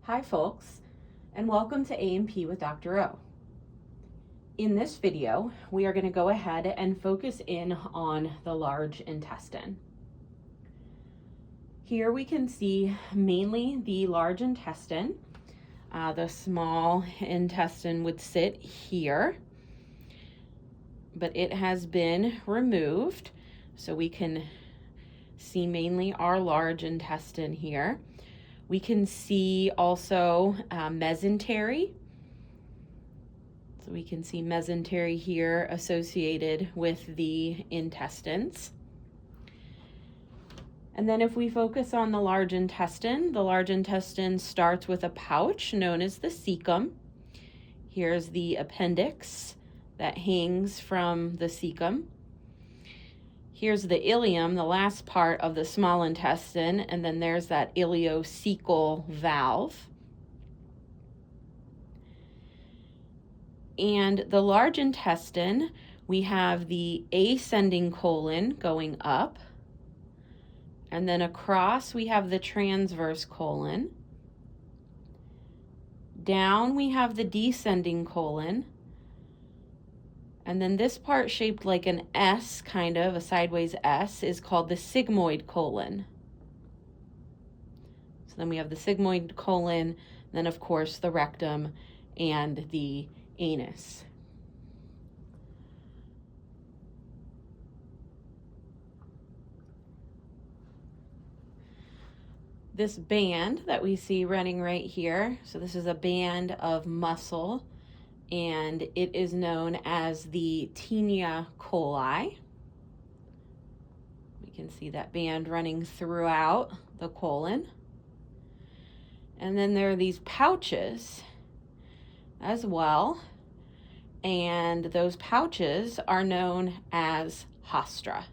Hi folks, and welcome to A&P with Dr. O. In this video, we are going to go ahead and focus in on the large intestine. Here we can see mainly the large intestine. The small intestine would sit here, but it has been removed, so we can see mainly our large intestine here. We can see also mesentery. So we can see mesentery here associated with the intestines. And then if we focus on the large intestine starts with a pouch known as the cecum. Here's the appendix that hangs from the cecum. Here's the ileum, the last part of the small intestine, and then there's that ileocecal valve. And the large intestine, we have the ascending colon going up, and then across we have the transverse colon. Down we have the descending colon. And then this part shaped like an S, kind of, a sideways S, is called the sigmoid colon. So then we have the sigmoid colon, then of course the rectum and the anus. This band that we see running right here, so this is a band of muscle, and it is known as the tinea coli. We can see that band running throughout the colon. And then there are these pouches as well, and those pouches are known as haustra.